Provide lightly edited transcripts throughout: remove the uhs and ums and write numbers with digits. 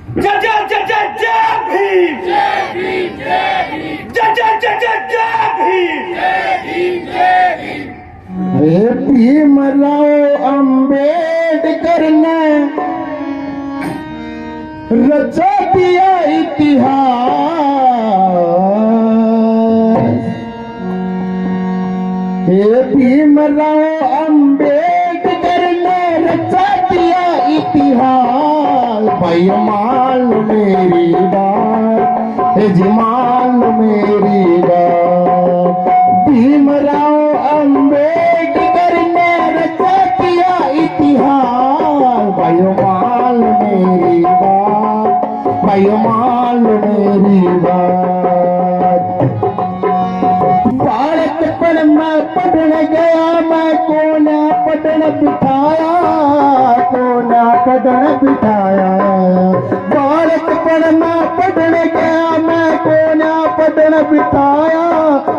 जय जय जय जय जय भीम, जय भीम जय भीम, जय जय जय जय जय भीम, जय भीम जय भीम। हे भीमराव अंबेडकर ने रचा दिया इतिहास। हे भीमराव अंबेडकर ने रचा दिया इतिहास। भाई मान मेरी बात, हे जी मान मेरी बात। भीमराव अंबेडकर ने रचा दिया इतिहास। भाई मान मेरी बात, भाई मान मेरी बात। भारत पर मैं पढ़ने गया, मैं कोना पढ़न बिठाया, कोना पढ़न बिठाया। भारत पर मैं पढ़ने गया, मैं कोना पढ़न बिठाया,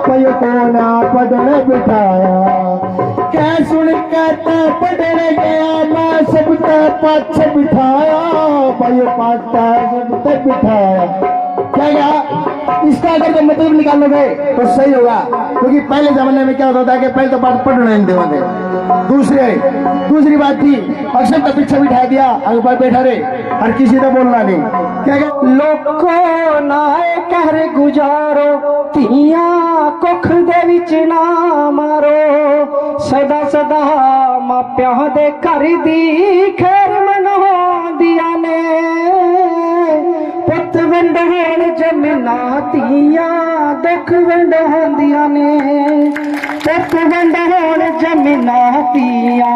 भाई कोना पढ़न बिठाया। क्या सुन कहता पढ़ने गया, मैं सबका पाछ बिठाया, भाई पाछा सबका बिठाया। क्या इसका अगर तो मतलब निकालोगे तो सही होगा, क्योंकि पहले जमाने में क्या होता था कि पहले तो बात पढ़ने नहीं देते थे। दूसरी बात थी, अक्सर तो पीछे बिठा दिया, अगर बैठा रहे हर किसी ने बोलना नहीं। क्या लोगों नाए कहर गुजारो, तिया कुख दे विच ना मारो। सदा सदा मापिया दे घर दी खैर मनोदिया ने। पुत विंड होण जमीना तिया दुख विंड होंदिया ने। पुत विंड होण जमीना तिया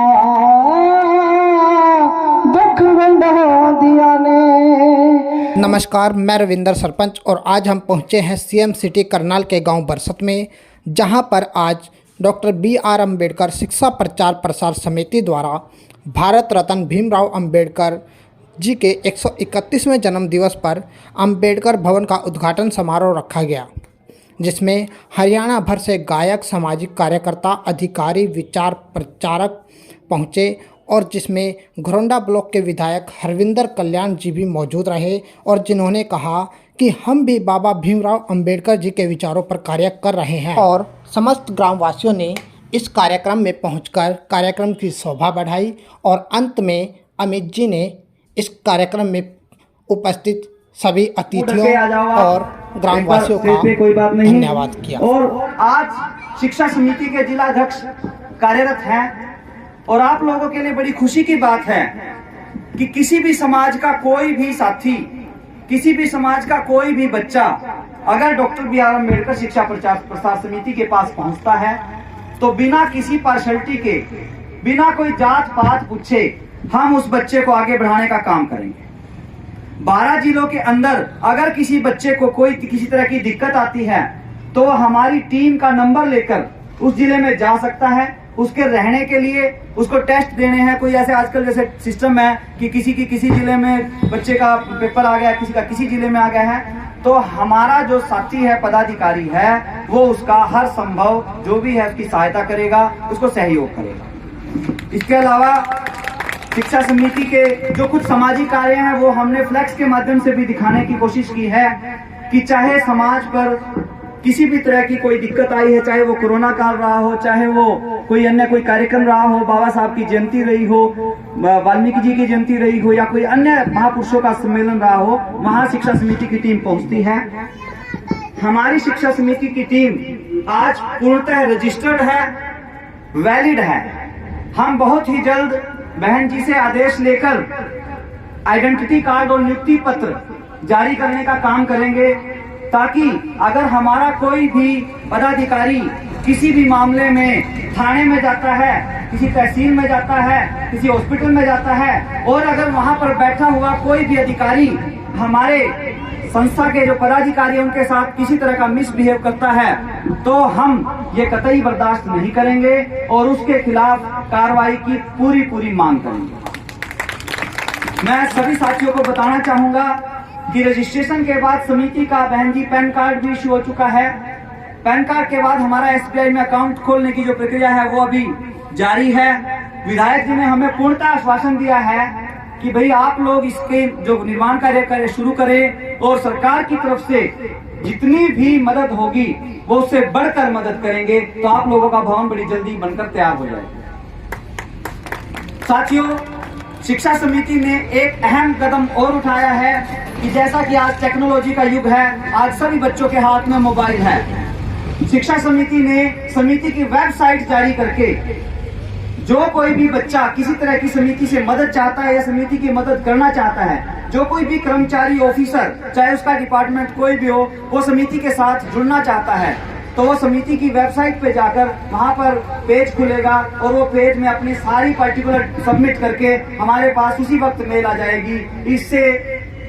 दुख विंड होंदिया ने। नमस्कार, मैं रविंदर सरपंच और आज हम पहुंचे हैं सीएम सिटी करनाल के गांव बरसत में, जहां पर आज डॉक्टर BR अम्बेडकर शिक्षा प्रचार प्रसार समिति द्वारा भारत रत्न भीमराव अम्बेडकर जी के 131वें जन्म दिवस पर अम्बेडकर भवन का उद्घाटन समारोह रखा गया, जिसमें हरियाणा भर से गायक, सामाजिक कार्यकर्ता, अधिकारी, विचार प्रचारक पहुंचे और जिसमें घरोंडा ब्लॉक के विधायक हरविंदर कल्याण जी भी मौजूद रहे और जिन्होंने कहा कि हम भी बाबा भीमराव अम्बेडकर जी के विचारों पर कार्य कर रहे हैं। और समस्त ग्रामवासियों ने इस कार्यक्रम में पहुंचकर कार्यक्रम की शोभा बढ़ाई और अंत में अमित जी ने इस कार्यक्रम में उपस्थित सभी अतिथियों और ग्रामवासियों का धन्यवाद किया। और आज शिक्षा समिति के जिला अध्यक्ष कार्यरत हैं और आप लोगों के लिए बड़ी खुशी की बात है कि किसी भी समाज का कोई भी साथी, किसी भी समाज का कोई भी बच्चा अगर डॉक्टर BR अम्बेडकर शिक्षा प्रचार प्रसार समिति के पास पहुंचता है तो बिना किसी पार्शलिटी के, बिना कोई जात पात पूछे हम उस बच्चे को आगे बढ़ाने का काम करेंगे। 12 जिलों के अंदर अगर किसी बच्चे को कोई किसी तरह की दिक्कत आती है तो हमारी टीम का नंबर लेकर उस जिले में जा सकता है। उसके रहने के लिए उसको टेस्ट देने हैं। कोई ऐसे आजकल जैसे सिस्टम है कि किसी जिले में बच्चे का पेपर आ गया, किसी का किसी जिले में आ गया है, तो हमारा जो साथी है, पदाधिकारी है, वो उसका हर संभव जो भी है उसकी सहायता करेगा, उसको सहयोग करेगा। इसके अलावा शिक्षा समिति के जो कुछ सामाजिक कार्य हैं वो हमने फ्लैक्स के माध्यम से भी दिखाने की कोशिश की है कि चाहे समाज पर किसी भी तरह की कोई दिक्कत आई है, चाहे वो कोरोना काल रहा हो, चाहे वो कोई अन्य कोई कार्यक्रम रहा हो, बाबा साहब की जयंती रही हो, वाल्मीकि जी की जयंती रही हो या कोई अन्य महापुरुषों का सम्मेलन रहा हो, वहां शिक्षा समिति की टीम पहुंचती है। हमारी शिक्षा समिति की टीम आज पूर्णतः रजिस्टर्ड है, वैलिड है। हम बहुत ही जल्द बहन जी से आदेश लेकर आइडेंटिटी कार्ड और नियुक्ति पत्र जारी करने का काम करेंगे, ताकि अगर हमारा कोई भी पदाधिकारी किसी भी मामले में थाने में जाता है, किसी तहसील में जाता है, किसी हॉस्पिटल में जाता है और अगर वहां पर बैठा हुआ कोई भी अधिकारी हमारे संस्था के जो पदाधिकारी हैं उनके साथ किसी तरह का मिसबिहेव करता है, तो हम ये कतई बर्दाश्त नहीं करेंगे और उसके खिलाफ कार्रवाई की पूरी मांग करेंगे। मैं सभी साथियों को बताना चाहूंगा कि रजिस्ट्रेशन के बाद समिति का बहन जी पैन कार्ड भी इशू हो चुका है। पैन कार्ड के बाद हमारा SBI में अकाउंट खोलने की जो प्रक्रिया है वो अभी जारी है। विधायक जी ने हमें पूर्णतः आश्वासन दिया है कि भाई आप लोग इसके जो निर्माण कार्य शुरू करें और सरकार की तरफ से जितनी भी मदद होगी वो उससे बढ़कर मदद करेंगे, तो आप लोगों का भवन बड़ी जल्दी बनकर तैयार हो जाएगा। साथियों, शिक्षा समिति ने एक अहम कदम और उठाया है कि जैसा कि आज टेक्नोलॉजी का युग है, आज सभी बच्चों के हाथ में मोबाइल है। शिक्षा समिति ने समिति की वेबसाइट जारी करके जो कोई भी बच्चा किसी तरह की समिति से मदद चाहता है या समिति की मदद करना चाहता है, जो कोई भी कर्मचारी ऑफिसर चाहे उसका डिपार्टमेंट कोई भी हो, वो समिति के साथ जुड़ना चाहता है, तो वो समिति की वेबसाइट पे जाकर वहां पर पेज खुलेगा और वो पेज में अपनी सारी पर्टिकुलर सबमिट करके हमारे पास उसी वक्त मेल आ जाएगी। इससे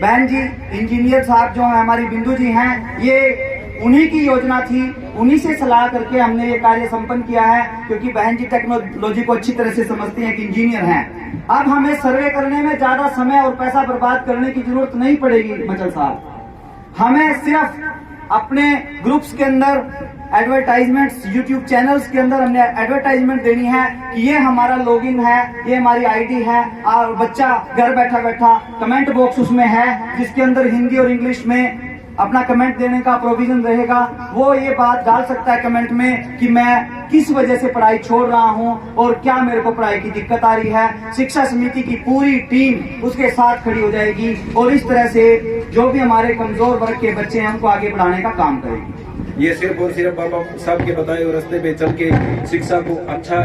बहन जी इंजीनियर साहब जो है हमारी बिंदु जी हैं, ये उन्हीं की योजना थी, उन्हीं से सलाह करके हमने ये कार्य संपन्न किया है, क्योंकि बहन जी टेक्नोलॉजी को अच्छी तरह से समझती हैं, कि इंजीनियर हैं। अब हमें सर्वे करने में ज्यादा समय और पैसा बर्बाद करने की जरूरत नहीं पड़ेगी मचल साहब। हमें सिर्फ अपने ग्रुप्स के अंदर एडवर्टाइजमेंट्स, यूट्यूब चैनल्स के अंदर हमने एडवर्टाइजमेंट देनी है कि ये हमारा लॉगिन है, ये हमारी आईडी है, और बच्चा घर बैठा बैठा कमेंट बॉक्स उसमें है जिसके अंदर हिंदी और इंग्लिश में अपना कमेंट देने का प्रोविजन रहेगा। वो ये बात डाल सकता है कमेंट में कि मैं किस वजह से पढ़ाई छोड़ रहा हूं और क्या मेरे को पढ़ाई की दिक्कत आ रही है। शिक्षा समिति की पूरी टीम उसके साथ खड़ी हो जाएगी और इस तरह से जो भी हमारे कमजोर वर्ग के बच्चे हैं उनको आगे बढ़ाने का काम करेगी। ये सिर्फ और सिर्फ बाबा साहब के बताए हुए रास्ते पे चल के शिक्षा को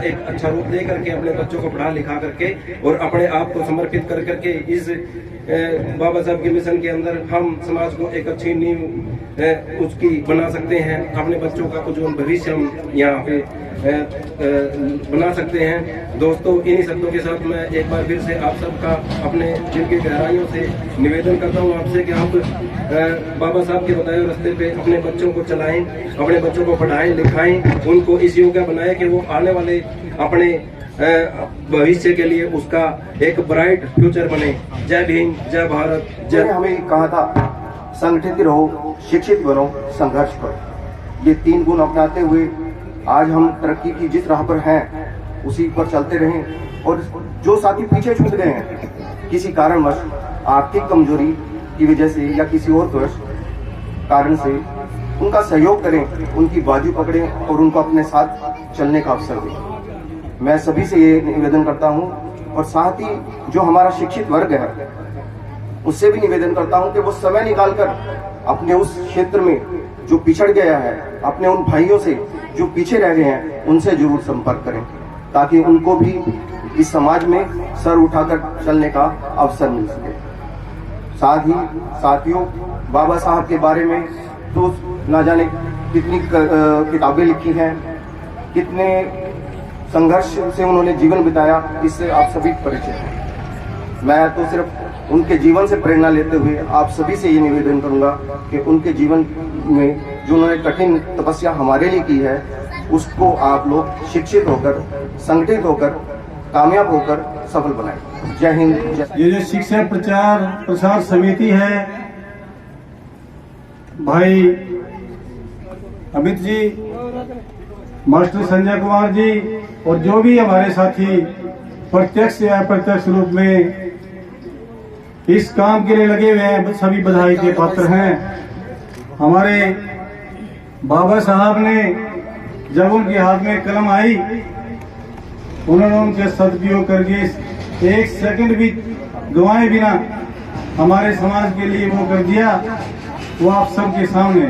एक अच्छा रूप दे करके अपने बच्चों को पढ़ा लिखा करके और अपने आप को समर्पित कर करके इस बाबा साहब के मिशन के अंदर हम समाज को एक अच्छी नींव उसकी बना सकते हैं। अपने बच्चों का उज्जवल भविष्य हम यहाँ पे बना सकते हैं। दोस्तों, इन्हीं शब्दों के साथ मैं एक बार फिर से आप सबका अपने दिल की गहराइयों से निवेदन करता हूँ आपसे कि आप बाबा साहब के बताए हुए रास्ते पे अपने बच्चों को चलाएं, अपने बच्चों को पढ़ाएं लिखाएं, उनको इस योग्य बनाएं कि वो आने वाले अपने भविष्य के लिए उसका एक ब्राइट फ्यूचर बने। जय भीम, जय भारत, जय। हमें कहा था संगठित रहो, शिक्षित बनो, संघर्ष करो। ये 3 गुण अपनाते हुए आज हम तरक्की की जिस राह पर हैं उसी पर चलते रहें। और जो साथी पीछे छूट गए हैं किसी कारणवश, आर्थिक कमजोरी की वजह से या किसी और कारण से, उनका सहयोग करें, उनकी बाजू पकड़ें और उनको अपने साथ चलने का अवसर दें। मैं सभी से ये निवेदन करता हूँ और साथ ही जो हमारा शिक्षित वर्ग है उससे भी निवेदन करता हूँ कि वो समय निकालकर अपने उस क्षेत्र में जो पिछड़ गया है, अपने उन भाइयों से जो पीछे रह गए हैं, उनसे जरूर संपर्क करें ताकि उनको भी इस समाज में सर उठाकर चलने का अवसर मिल सके। साथ ही साथियों, बाबा साहब के बारे में तो ना जाने कितनी किताबें लिखी हैं, कितने संघर्ष से उन्होंने जीवन बिताया, इससे आप सभी परिचित हैं। मैं तो सिर्फ उनके जीवन से प्रेरणा लेते हुए आप सभी से ये निवेदन करूंगा कि उनके जीवन में जो उन्होंने कठिन तपस्या हमारे लिए की है उसको आप लोग शिक्षित होकर, संगठित होकर, कामयाब होकर सफल बनाएं। जय हिंद। ये जो शिक्षा प्रचार प्रसार समिति है, भाई अमित जी, मास्टर संजय कुमार जी और जो भी हमारे साथी प्रत्यक्ष या अप्रत्यक्ष रूप में इस काम के लिए लगे हुए हैं, सभी बधाई के पात्र हैं। हमारे बाबा साहब ने जब उनके हाथ में कलम आई, उन्होंने उनके सदुपयोग करके 1 सेकंड भी गंवाए बिना हमारे समाज के लिए वो कर दिया, वो आप सबके सामने।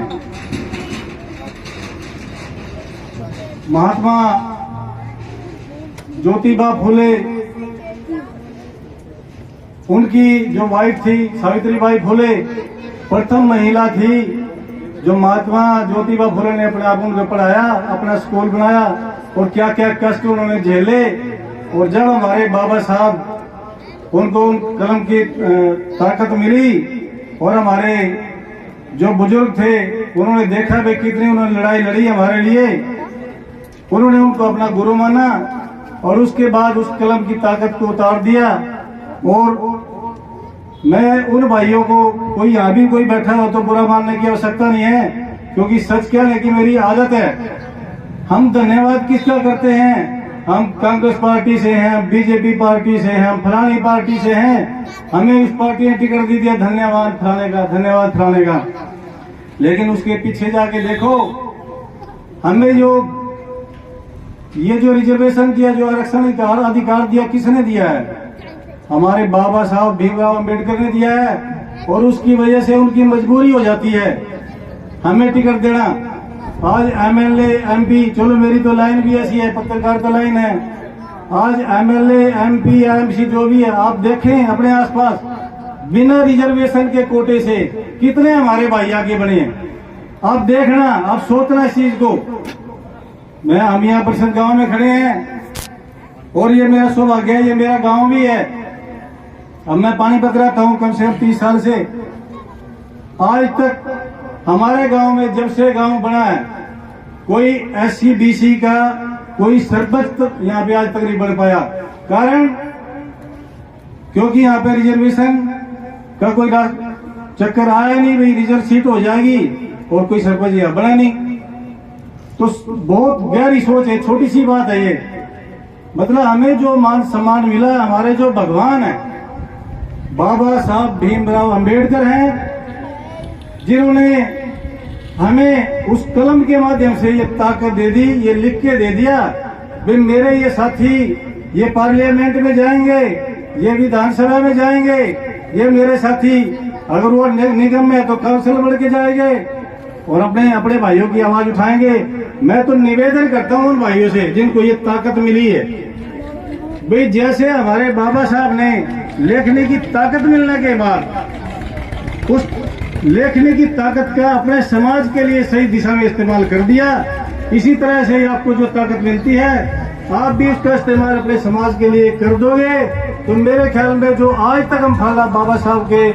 महात्मा ज्योतिबा फुले, उनकी जो वाइफ थी सावित्रीबाई फुले, प्रथम महिला थी जो महात्मा ज्योतिबा फुले ने अपने आप उनको पढ़ाया, अपना स्कूल बनाया और क्या क्या कष्ट उन्होंने झेले। और जब हमारे बाबा साहब उनको उन कलम की ताकत मिली और हमारे जो बुजुर्ग थे उन्होंने देखा भाई कितनी उन्होंने लड़ाई लड़ी हमारे लिए, उन्होंने उनको अपना गुरु माना और उसके बाद उस कलम की ताकत को उतार दिया। और मैं उन भाइयों को, कोई यहाँ भी कोई बैठा हो तो बुरा मानने की आवश्यकता नहीं है, क्योंकि सच क्या है कि मेरी आदत है। हम धन्यवाद किसका करते हैं? हम कांग्रेस पार्टी से हैं, बीजेपी पार्टी से हैं, हम फलानी पार्टी से हैं, हमें उस पार्टी ने टिकट दी दिया, धन्यवाद फलाने का, धन्यवाद फलाने का। लेकिन उसके पीछे जाके देखो, हमें ये जो रिजर्वेशन दिया, जो आरक्षण का अधिकार दिया, किसने दिया है? हमारे बाबा साहब भीमराव अंबेडकर ने दिया है, और उसकी वजह से उनकी मजबूरी हो जाती है हमें टिकट देना। आज एमएलए एमपी, चलो मेरी तो लाइन भी ऐसी है, पत्रकारिता लाइन है, आज एमएलए एमपी एमसी जो भी है, आप देखें अपने आसपास, बिना रिजर्वेशन के कोटे से कितने हमारे भाई आगे बढ़े हैं। आप देखना, आप सोचना इस चीज को। हम यहाँ परिषद गांव में खड़े हैं, और ये मेरा सौभाग्य है, ये मेरा गांव भी है। अब मैं पानीपत रहता हूँ कम से कम 30 साल से। आज तक हमारे गांव में, जब से गांव बना है, कोई SC BC का कोई सरपंच यहाँ पे आज तक नहीं बढ़ पाया। कारण क्योंकि यहाँ पे रिजर्वेशन का कोई चक्कर आया नहीं, भाई रिजर्व सीट हो जाएगी और कोई सरपंच यहाँ बना नहीं। तो बहुत गहरी सोच है, छोटी सी बात है ये। मतलब हमें जो मान सम्मान मिला, हमारे जो भगवान है बाबा साहब भीमराव अंबेडकर हैं, जिन्होंने हमें उस कलम के माध्यम से ये ताकत दे दी, ये लिख के दे दिया भाई मेरे ये साथी ये पार्लियामेंट में जाएंगे, ये विधानसभा में जाएंगे, ये मेरे साथी अगर वो निगम में तो काउंसिल बढ़ के जाएंगे और अपने अपने भाइयों की आवाज उठाएंगे। मैं तो निवेदन करता हूं उन भाइयों से जिनको ये ताकत मिली है, भाई जैसे हमारे बाबा साहब ने लेखने की ताकत मिलने के बाद उस लेखने की ताकत का अपने समाज के लिए सही दिशा में इस्तेमाल कर दिया, इसी तरह से आपको जो ताकत मिलती है आप भी उसका इस्तेमाल अपने समाज के लिए कर दोगे। तो मेरे ख्याल में जो आज तक हम फला बाबा साहब के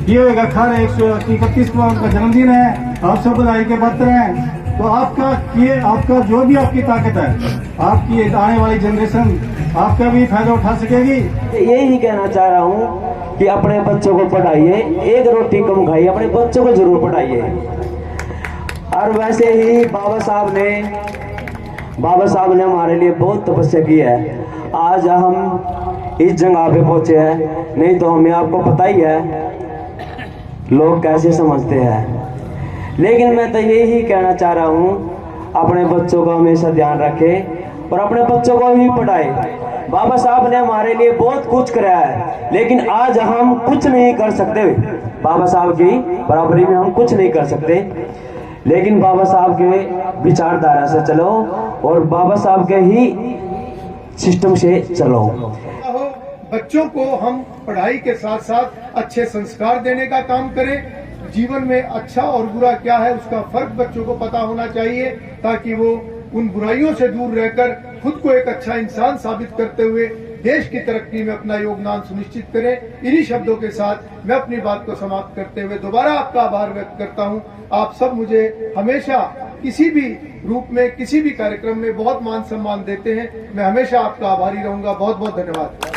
दिए हुए का खा रहे, 131वां उनका जन्मदिन है, आप सब बधाई के पात्र हैं। तो आपका जो भी आपकी ताकत है, आपकी आने वाली जनरेशन आपका भी फायदा उठा सकेगी। यही कहना चाह रहा हूँ कि अपने बच्चों को पढ़ाइए, एक रोटी कम खाइए, अपने बच्चों को जरूर पढ़ाइए। और वैसे ही बाबा साहब ने हमारे लिए बहुत तपस्या की है, आज हम इस जगह पे पहुंचे हैं, नहीं तो हमें आपको पता ही है लोग कैसे समझते हैं। लेकिन मैं तो यही कहना चाह रहा हूँ अपने बच्चों का हमेशा ध्यान रखें और अपने बच्चों को भी पढ़ाएं। बाबा साहब ने हमारे लिए बहुत कुछ कराया है, लेकिन आज हम कुछ नहीं कर सकते, बाबा साहब की बराबरी में हम कुछ नहीं कर सकते। लेकिन बाबा साहब के विचारधारा से चलो और बाबा साहब के ही सिस्टम से चलो। बच्चों को हम पढ़ाई के साथ साथ अच्छे संस्कार देने का काम करें। जीवन में अच्छा और बुरा क्या है उसका फर्क बच्चों को पता होना चाहिए, ताकि वो उन बुराइयों से दूर रहकर खुद को एक अच्छा इंसान साबित करते हुए देश की तरक्की में अपना योगदान सुनिश्चित करें। इन्हीं शब्दों के साथ मैं अपनी बात को समाप्त करते हुए दोबारा आपका आभार व्यक्त करता हूं। आप सब मुझे हमेशा किसी भी रूप में किसी भी कार्यक्रम में बहुत मान सम्मान देते हैं, मैं हमेशा आपका आभारी रहूंगा। बहुत बहुत धन्यवाद।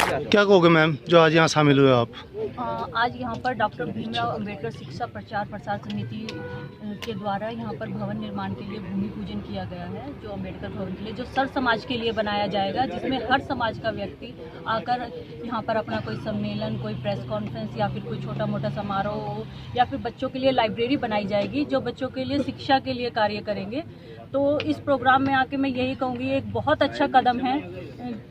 क्या कहोगे मैम जो आज यहाँ शामिल हुए आप? आज यहाँ पर डॉक्टर भीमराव अंबेडकर शिक्षा प्रचार प्रसार समिति के द्वारा यहाँ पर भवन निर्माण के लिए भूमि पूजन किया गया है, जो अंबेडकर भवन के लिए जो सर समाज के लिए बनाया जाएगा, जिसमें हर समाज का व्यक्ति आकर यहाँ पर अपना कोई सम्मेलन, कोई प्रेस कॉन्फ्रेंस या फिर कोई छोटा मोटा समारोह या फिर बच्चों के लिए लाइब्रेरी बनाई जाएगी जो बच्चों के लिए शिक्षा के लिए कार्य करेंगे। तो इस प्रोग्राम में आके मैं यही कहूँगी, एक बहुत अच्छा कदम है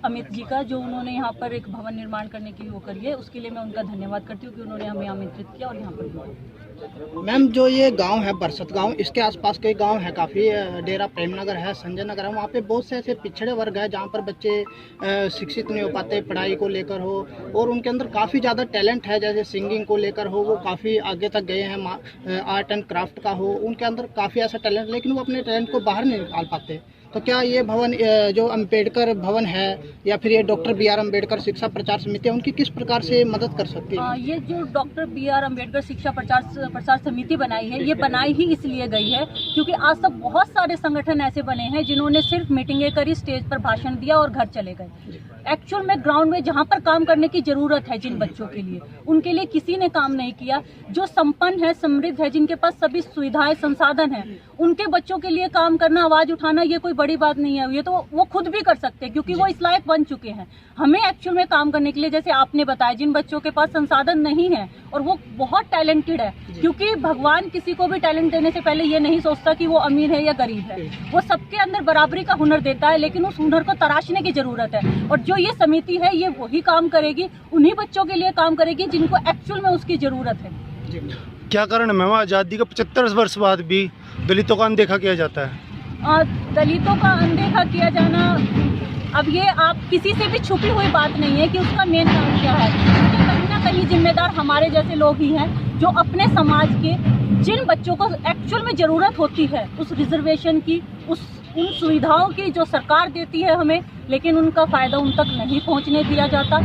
अमित जी का, जो उन्होंने यहाँ पर एक भवन निर्माण करने की वो करी है, उसके लिए मैं उनका धन्यवाद करती हूँ कि उन्होंने हमें आमंत्रित किया और यहाँ पर बुलाया। मैम जो ये गांव है बरसत गांव, इसके आसपास कई गांव है काफ़ी, डेरा प्रेमनगर है, संजय नगर है, वहाँ पे बहुत से ऐसे पिछड़े वर्ग है जहाँ पर बच्चे शिक्षित नहीं हो पाते पढ़ाई को लेकर हो, और उनके अंदर काफ़ी ज़्यादा टैलेंट है, जैसे सिंगिंग को लेकर हो, वो काफ़ी आगे तक गए हैं, आर्ट एंड क्राफ्ट का हो, उनके अंदर काफ़ी ऐसा टैलेंट, लेकिन वो अपने टैलेंट को बाहर नहीं निकाल पाते। तो क्या ये भवन जो अंबेडकर भवन है या फिर ये डॉक्टर BR अम्बेडकर शिक्षा प्रचार समिति है, उनकी किस प्रकार से मदद कर सकती है? ये जो डॉक्टर BR अम्बेडकर शिक्षा प्रचार समिति बनाई है, ये बनाई ही इसलिए गई है क्योंकि आज तक बहुत सारे संगठन ऐसे बने हैं जिन्होंने सिर्फ मीटिंगें करी, स्टेज पर भाषण दिया और घर चले गए। एक्चुअल में ग्राउंड में जहाँ पर काम करने की जरूरत है जिन बच्चों के लिए, उनके लिए किसी ने काम नहीं किया। जो संपन्न है, समृद्ध है, जिनके पास सभी सुविधाएं संसाधन हैं, उनके बच्चों के लिए काम करना, आवाज उठाना, ये कोई बड़ी बात नहीं है, ये तो वो खुद भी कर सकते हैं क्योंकि वो इस लायक बन चुके हैं। हमें एक्चुअल में काम करने के लिए, जैसे आपने बताया, जिन बच्चों के पास संसाधन नहीं है और वो बहुत टैलेंटेड है, क्योंकि भगवान किसी को भी टैलेंट देने से पहले ये नहीं सोचता कि वो अमीर है या गरीब है, वो सबके अंदर बराबरी का हुनर देता है, लेकिन उस हुनर को तराशने की जरूरत है। और जो ये समिति है ये वही काम करेगी, उन्हीं बच्चों के लिए काम करेगी जिनको एक्चुअल में उसकी जरूरत है। क्या कारण है मैम आज़ादी के 75 वर्ष बाद भी दलितों का अनदेखा किया जाता है? दलितों का अनदेखा किया जाना, अब ये आप किसी से भी छुपी हुई बात नहीं है कि उसका मेन कारण क्या है। इसके कहीं ना कहीं जिम्मेदार हमारे जैसे लोग ही हैं जो अपने समाज के जिन बच्चों को एक्चुअल में ज़रूरत होती है उस रिजर्वेशन की, उन सुविधाओं की जो सरकार देती है हमें, लेकिन उनका फ़ायदा उन तक नहीं पहुंचने दिया जाता।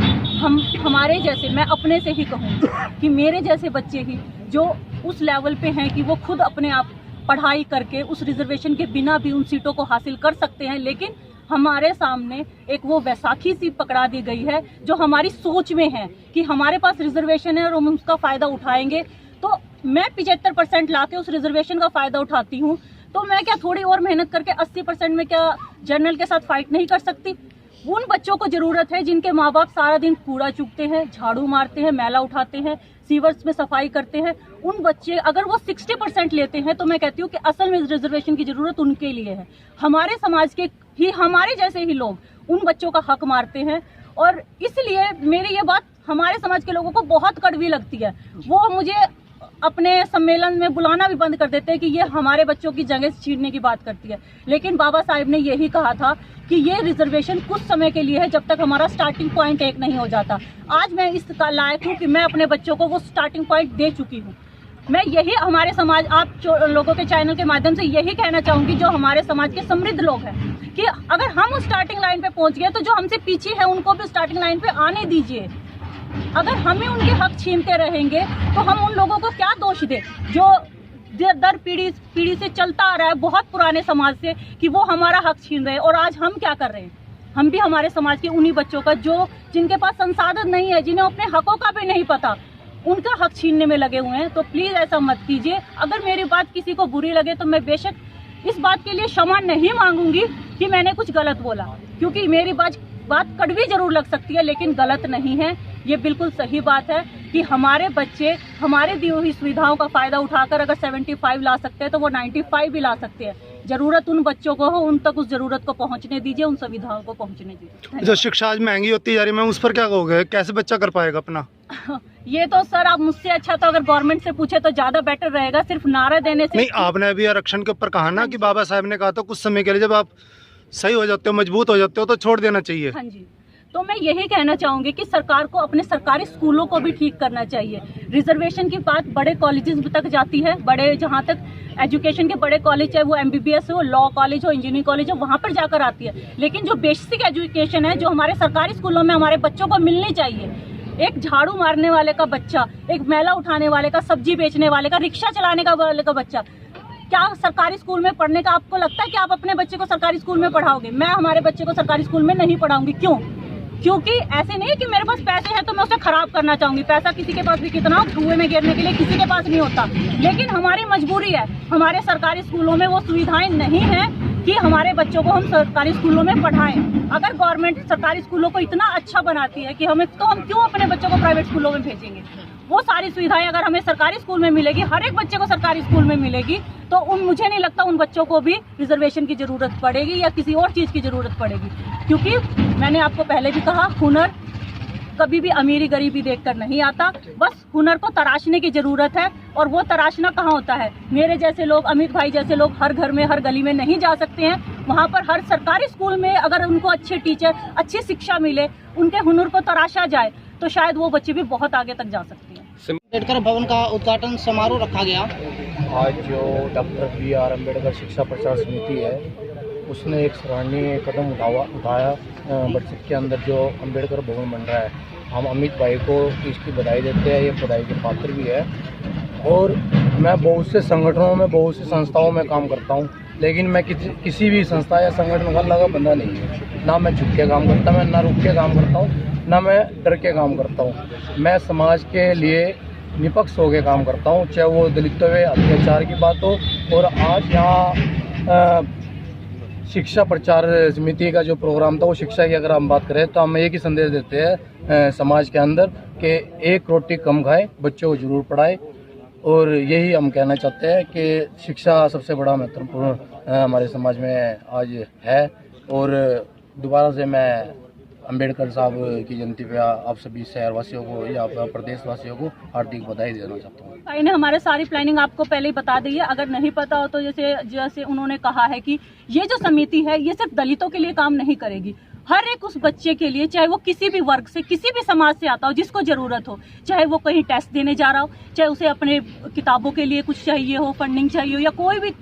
हमारे जैसे, मैं अपने से ही कहूँ कि मेरे जैसे बच्चे ही जो उस लेवल पे हैं कि वो खुद अपने आप पढ़ाई करके उस रिजर्वेशन के बिना भी उन सीटों को हासिल कर सकते हैं, लेकिन हमारे सामने एक वो वैसाखी सी पकड़ा दी गई है जो हमारी सोच में है कि हमारे पास रिजर्वेशन है और हम उसका फ़ायदा उठाएंगे। तो मैं 75% ला के उस रिजर्वेशन का फ़ायदा उठाती हूँ, तो मैं क्या थोड़ी और मेहनत करके 80% में क्या जनरल के साथ फाइट नहीं कर सकती? उन बच्चों को ज़रूरत है जिनके माँ बाप सारा दिन कूड़ा चुगते हैं, झाड़ू मारते हैं, मैला उठाते हैं, सीवर्स में सफाई करते हैं। उन बच्चे अगर वो 60% लेते हैं तो मैं कहती हूँ कि असल में रिजर्वेशन की ज़रूरत उनके लिए है। हमारे समाज के ही, हमारे जैसे ही लोग उन बच्चों का हक मारते हैं, और इसलिए मेरी ये बात हमारे समाज के लोगों को बहुत कड़वी लगती है। वो मुझे अपने सम्मेलन में बुलाना भी बंद कर देते हैं कि ये हमारे बच्चों की जगह छीनने की बात करती है। लेकिन बाबा साहब ने यही कहा था कि ये रिजर्वेशन कुछ समय के लिए है, जब तक हमारा स्टार्टिंग पॉइंट एक नहीं हो जाता। आज मैं इस लायक हूँ कि मैं अपने बच्चों को वो स्टार्टिंग पॉइंट दे चुकी हूँ। मैं यही हमारे समाज, आप लोगों के चैनल के माध्यम से यही कहना चाहूँगी, जो हमारे समाज के समृद्ध लोग हैं, कि अगर हम उस स्टार्टिंग लाइन पे पहुँच गए तो जो हमसे पीछे है उनको भी स्टार्टिंग लाइन पे आने दीजिए। अगर हमें उनके हक छीनते रहेंगे तो हम उन लोगों को क्या दोष दें जो दर पीढ़ी से चलता आ रहा है बहुत पुराने समाज से, कि वो हमारा हक छीन रहे हैं। और आज हम क्या कर रहे हैं? हम भी हमारे समाज के उन्हीं बच्चों का, जो जिनके पास संसाधन नहीं है, जिन्हें अपने हकों का भी नहीं पता, उनका हक छीनने में लगे हुए हैं। तो प्लीज़ ऐसा मत कीजिए। अगर मेरी बात किसी को बुरी लगे तो मैं बेशक इस बात के लिए क्षमा नहीं मांगूंगी कि मैंने कुछ गलत बोला, क्योंकि मेरी बात कड़वी जरूर लग सकती है लेकिन गलत नहीं है। ये बिल्कुल सही बात है कि हमारे बच्चे हमारे दी हुई सुविधाओं का फ़ायदा उठाकर अगर 75 ला सकते हैं तो वो 95 भी ला सकते हैं। ज़रूरत उन बच्चों को हो, उन तक उस ज़रूरत को पहुंचने दीजिए, उन सुविधाओं को पहुंचने दीजिए। जो शिक्षा आज महंगी होती जा रही है मैम, उस पर क्या कहोगे? कैसे बच्चा कर पाएगा अपना? ये तो सर आप मुझसे अच्छा तो अगर गवर्नमेंट से पूछे तो ज़्यादा बेटर रहेगा। सिर्फ नारा देने से नहीं, आपने अभी आरक्षण के ऊपर कहा ना कि बाबा साहब ने कहा था कुछ समय के लिए जब आप सही हो जाते हो, मजबूत हो जाते हो तो छोड़ देना चाहिए। हाँ जी, तो मैं यही कहना चाहूँगी कि सरकार को अपने सरकारी स्कूलों को भी ठीक करना चाहिए। रिजर्वेशन की बात बड़े कॉलेजेस तक जाती है, बड़े जहाँ तक एजुकेशन के बड़े कॉलेज है, वो MBBS हो, लॉ कॉलेज हो, इंजीनियरिंग कॉलेज हो, वहाँ पर जाकर आती है। लेकिन जो बेसिक एजुकेशन है जो हमारे सरकारी स्कूलों में हमारे बच्चों को मिलनी चाहिए, एक झाड़ू मारने वाले का बच्चा, एक मैला उठाने वाले का, सब्जी बेचने वाले का, रिक्शा चलाने का वाले का बच्चा, क्या सरकारी स्कूल में पढ़ने का आपको लगता है कि आप अपने बच्चे को सरकारी स्कूल में पढ़ाओगे? मैं हमारे बच्चे को सरकारी स्कूल में नहीं पढ़ाऊंगी। क्यों? क्योंकि ऐसे नहीं कि मेरे पास पैसे हैं तो मैं उसे खराब करना चाहूंगी। पैसा किसी के पास भी कितना हो, कुएं में गिरने के लिए किसी के पास नहीं होता। लेकिन हमारी मजबूरी है, हमारे सरकारी स्कूलों में वो सुविधाएं नहीं है कि हमारे बच्चों को हम सरकारी स्कूलों में पढ़ाएं। अगर गवर्नमेंट सरकारी स्कूलों को इतना अच्छा बनाती है कि हमें, तो हम क्यों अपने बच्चों को प्राइवेट स्कूलों में भेजेंगे? वो सारी सुविधाएं अगर हमें सरकारी स्कूल में मिलेगी, हर एक बच्चे को सरकारी स्कूल में मिलेगी, तो मुझे नहीं लगता उन बच्चों को भी रिजर्वेशन की जरूरत पड़ेगी या किसी और चीज़ की जरूरत पड़ेगी। क्योंकि मैंने आपको पहले भी कहा, हुनर कभी भी अमीरी गरीबी देखकर नहीं आता, बस हुनर को तराशने की जरूरत है। और वो तराशना कहाँ होता है? मेरे जैसे लोग, अमित भाई जैसे लोग हर घर में, हर गली में नहीं जा सकते हैं। वहाँ पर हर सरकारी स्कूल में अगर उनको अच्छे टीचर, अच्छी शिक्षा मिले, उनके हुनर को तराशा जाए, तो शायद वो बच्चे भी बहुत आगे तक जा सकते हैं। अम्बेडकर भवन का उद्घाटन समारोह रखा गया। आज जो डॉक्टर BR अम्बेडकर शिक्षा प्रचार समिति है, उसने एक सराहनीय कदम उठाया। बरसत के अंदर जो अम्बेडकर भवन बन रहा है, हम अमित भाई को इसकी बधाई देते हैं, ये बधाई के पात्र भी है। और मैं बहुत से संगठनों में, बहुत सी संस्थाओं में काम करता हूँ, लेकिन मैं किसी भी संस्था या संगठन का लगा बंदा नहीं है। ना मैं झुक के काम करता, मैं ना रुक के काम करता हूँ, ना मैं डर के काम करता हूँ। मैं समाज के लिए निपक्ष होकर काम करता हूँ, चाहे वो दलितों पे अत्याचार की बात हो। और आज यहाँ शिक्षा प्रचार समिति का जो प्रोग्राम था वो शिक्षा की अगर हम बात करें तो हम एक ही संदेश देते हैं समाज के अंदर कि एक रोटी कम खाए, बच्चों को जरूर पढ़ाए। और यही हम कहना चाहते हैं कि शिक्षा सबसे बड़ा महत्वपूर्ण हमारे समाज में आज है। और दोबारा से मैं अंबेडकर साहब की जयंती पे आप सभी शहरवासियों को या प्रदेशवासियों को हार्दिक बधाई देना चाहता हूँ। भाई ने हमारे सारी प्लानिंग आपको पहले ही बता दी है। अगर नहीं पता हो तो जैसे उन्होंने कहा है कि ये जो समिति है ये सिर्फ दलितों के लिए काम नहीं करेगी, हर एक उस बच्चे के लिए, चाहे वो किसी भी वर्ग से, किसी भी समाज से आता हो, जिसको जरूरत हो, चाहे वो कहीं टेस्ट देने जा रहा हो, चाहे उसे अपने किताबों के लिए कुछ चाहिए हो, फंडिंग चाहिए हो, या कोई भी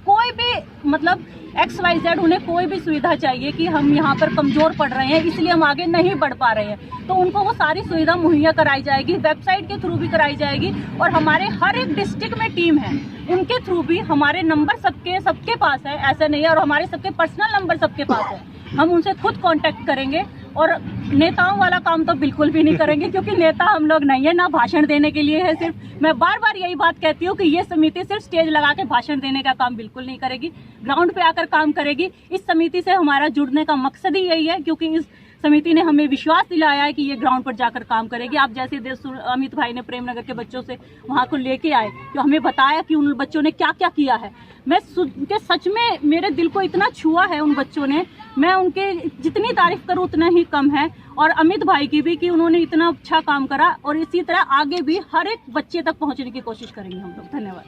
मतलब XYZ उन्हें कोई भी सुविधा चाहिए कि हम यहाँ पर कमजोर पड़ रहे हैं इसलिए हम आगे नहीं बढ़ पा रहे हैं, तो उनको वो सारी सुविधा मुहैया कराई जाएगी, वेबसाइट के थ्रू भी कराई जाएगी। और हमारे हर एक डिस्ट्रिक्ट में टीम है, उनके थ्रू भी हमारे नंबर सबके पास है, ऐसा नहीं है, और हमारे सबके पर्सनल नंबर सबके पास है। हम उनसे खुद कांटेक्ट करेंगे और नेताओं वाला काम तो बिल्कुल भी नहीं करेंगे, क्योंकि नेता हम लोग नहीं है, ना भाषण देने के लिए है। सिर्फ मैं बार बार यही बात कहती हूँ कि ये समिति सिर्फ स्टेज लगा के भाषण देने का काम बिल्कुल नहीं करेगी, ग्राउंड पे आकर काम करेगी। इस समिति से हमारा जुड़ने का मकसद ही यही है, क्योंकि इस समिति ने हमें विश्वास दिलाया है कि ये ग्राउंड पर जाकर काम करेगी। आप जैसे अमित भाई ने प्रेमनगर के बच्चों से वहां को लेके आए, तो हमें बताया कि उन बच्चों ने क्या क्या किया है। मैं के सच में मेरे दिल को इतना छुआ है उन बच्चों ने, मैं उनके जितनी तारीफ करूं उतना ही कम है। और अमित भाई की भी कि उन्होंने इतना अच्छा काम करा, और इसी तरह आगे भी हर एक बच्चे तक पहुंचने की कोशिश करेंगे हम लोग। धन्यवाद।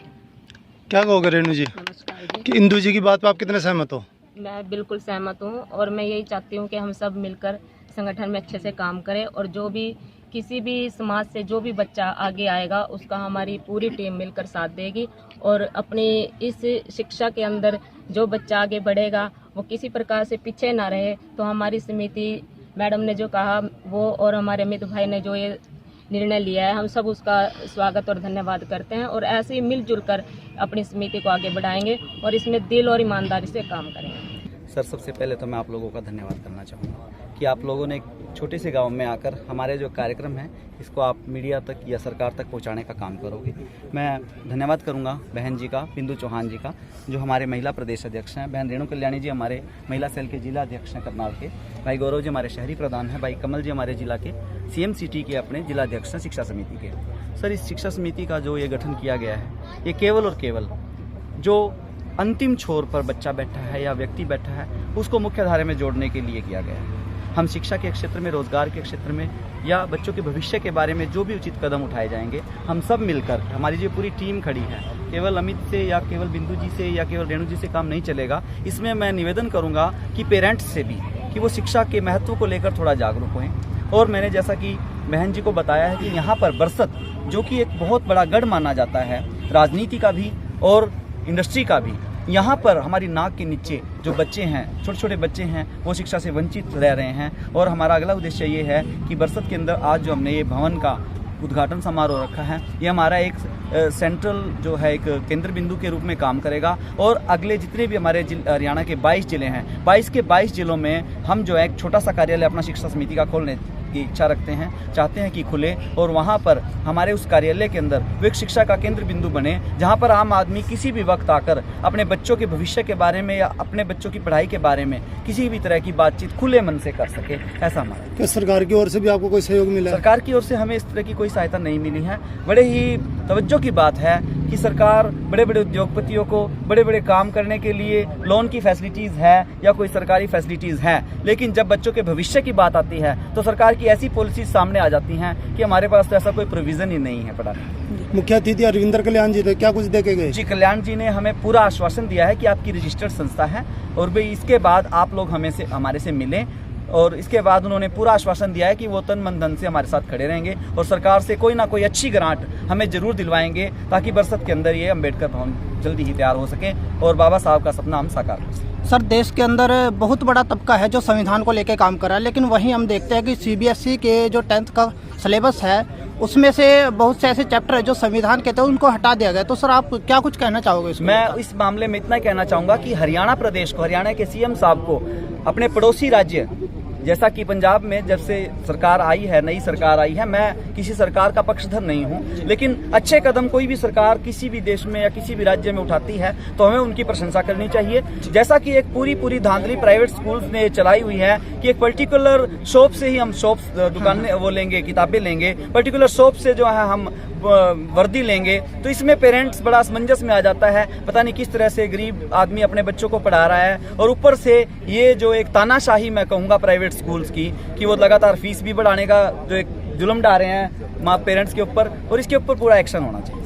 क्या कहोगे रेणु जी कि इंदू जी की बात पर आप कितने सहमत हो? मैं बिल्कुल सहमत हूँ, और मैं यही चाहती हूँ कि हम सब मिलकर संगठन में अच्छे से काम करें, और जो भी किसी भी समाज से जो भी बच्चा आगे आएगा उसका हमारी पूरी टीम मिलकर साथ देगी। और अपनी इस शिक्षा के अंदर जो बच्चा आगे बढ़ेगा वो किसी प्रकार से पीछे ना रहे, तो हमारी समिति मैडम ने जो कहा वो, और हमारे अमित भाई ने जो ये निर्णय लिया है, हम सब उसका स्वागत और धन्यवाद करते हैं। और ऐसे ही मिलजुल कर अपनी समिति को आगे बढ़ाएंगे और इसमें दिल और ईमानदारी से काम करेंगे। सर, सबसे पहले तो मैं आप लोगों का धन्यवाद करना चाहूँगा कि आप लोगों ने एक छोटे से गांव में आकर हमारे जो कार्यक्रम है इसको आप मीडिया तक या सरकार तक पहुंचाने का काम करोगे। मैं धन्यवाद करूंगा बहन जी का, बिंदु चौहान जी का, जो हमारे महिला प्रदेश अध्यक्ष हैं, बहन रेणु कल्याणी जी हमारे महिला सेल के जिला अध्यक्ष हैं करनाल के, भाई गौरव जी हमारे शहरी प्रधान हैं, भाई कमल जी हमारे जिला के CM सिटी के अपने जिला अध्यक्ष हैं शिक्षा समिति के। सर, इस शिक्षा समिति का जो ये गठन किया गया है, ये केवल और केवल जो अंतिम छोर पर बच्चा बैठा है या व्यक्ति बैठा है उसको मुख्य धारे में जोड़ने के लिए किया गया है। हम शिक्षा के क्षेत्र में, रोजगार के क्षेत्र में या बच्चों के भविष्य के बारे में जो भी उचित कदम उठाए जाएंगे, हम सब मिलकर, हमारी जो पूरी टीम खड़ी है, केवल अमित से या केवल बिंदु जी से या केवल रेणु जी से काम नहीं चलेगा। इसमें मैं निवेदन करूंगा कि पेरेंट्स से भी कि वो शिक्षा के महत्व को लेकर थोड़ा जागरूक हों। और मैंने जैसा कि बहन जी को बताया है कि यहाँ पर बरसत, जो कि एक बहुत बड़ा गढ़ माना जाता है राजनीति का भी और इंडस्ट्री का भी, यहाँ पर हमारी नाक के नीचे जो बच्चे हैं, छोटे छोटे बच्चे हैं, वो शिक्षा से वंचित रह रहे हैं। और हमारा अगला उद्देश्य ये है कि बरसत के अंदर आज जो हमने ये भवन का उद्घाटन समारोह रखा है, ये हमारा एक सेंट्रल जो है एक केंद्र बिंदु के रूप में काम करेगा। और अगले जितने भी हमारे हरियाणा के 22 जिले हैं, 22 के 22 जिलों में हम जो है एक छोटा सा कार्यालय अपना शिक्षा समिति का खोलने की इच्छा रखते हैं, चाहते हैं कि खुले, और वहाँ पर हमारे उस कार्यालय के अंदर वो एक शिक्षा का केंद्र बिंदु बने, जहाँ पर आम आदमी किसी भी वक्त आकर अपने बच्चों के भविष्य के बारे में या अपने बच्चों की पढ़ाई के बारे में किसी भी तरह की बातचीत खुले मन से कर सके। ऐसा हमारा। क्या सरकार की ओर से भी आपको कोई सहयोग मिला? सरकार की ओर से हमें इस तरह की कोई सहायता नहीं मिली है। बड़े ही तवज्जो की बात है कि सरकार बड़े बड़े उद्योगपतियों को बड़े बड़े काम करने के लिए लोन की फैसिलिटीज़ है या कोई सरकारी फैसिलिटीज़ हैं, लेकिन जब बच्चों के भविष्य की बात आती है तो सरकार की ऐसी पॉलिसी सामने आ जाती हैं कि हमारे पास तो ऐसा कोई प्रोविज़न ही नहीं है पढ़ाने। मुख्य अतिथि रविंद्र कल्याण जी थे, क्या कुछ देके गए? जी, कल्याण जी ने हमें पूरा आश्वासन दिया है कि आपकी रजिस्टर्ड संस्था है और भाई इसके बाद आप लोग हमारे से मिलें, और इसके बाद उन्होंने पूरा आश्वासन दिया है कि वो तन मन धन से हमारे साथ खड़े रहेंगे और सरकार से कोई ना कोई अच्छी ग्रांट हमें जरूर दिलवाएंगे, ताकि बरसत के अंदर ये अम्बेडकर भवन जल्दी ही तैयार हो सके और बाबा साहब का सपना हम साकार कर सकें। सर, देश के अंदर बहुत बड़ा तबका है जो संविधान को लेकर काम कर रहा है, लेकिन वहीं हम देखते हैं कि CBSE के जो 10th का सिलेबस है उसमें से बहुत से ऐसे चैप्टर है जो संविधान के थे उनको हटा दिया गया। तो सर, आप क्या कुछ कहना चाहोगे इसमें? मैं इस मामले में इतना कहना चाहूँगा कि हरियाणा प्रदेश को, हरियाणा के CM साहब को अपने पड़ोसी राज्य जैसा कि पंजाब में जब से सरकार आई है, नई सरकार आई है, मैं किसी सरकार का पक्षधर नहीं हूं, लेकिन अच्छे कदम कोई भी सरकार किसी भी देश में या किसी भी राज्य में उठाती है तो हमें उनकी प्रशंसा करनी चाहिए। जैसा कि एक पूरी धांधली प्राइवेट स्कूल्स ने चलाई हुई है कि एक पर्टिकुलर शॉप से ही हम दुकानें वो लेंगे, किताबें लेंगे, पर्टिकुलर शॉप से जो है हम वर्दी लेंगे, तो इसमें पेरेंट्स बड़ा असमंजस में आ जाता है। पता नहीं किस तरह से गरीब आदमी अपने बच्चों को पढ़ा रहा है, और ऊपर से ये जो एक तानाशाही मैं कहूँगा प्राइवेट स्कूल्स की, कि वो लगातार फीस भी बढ़ाने का जो एक जुल्म डाल रहे हैं माँ पेरेंट्स के ऊपर, और इसके ऊपर पूरा एक्शन होना चाहिए।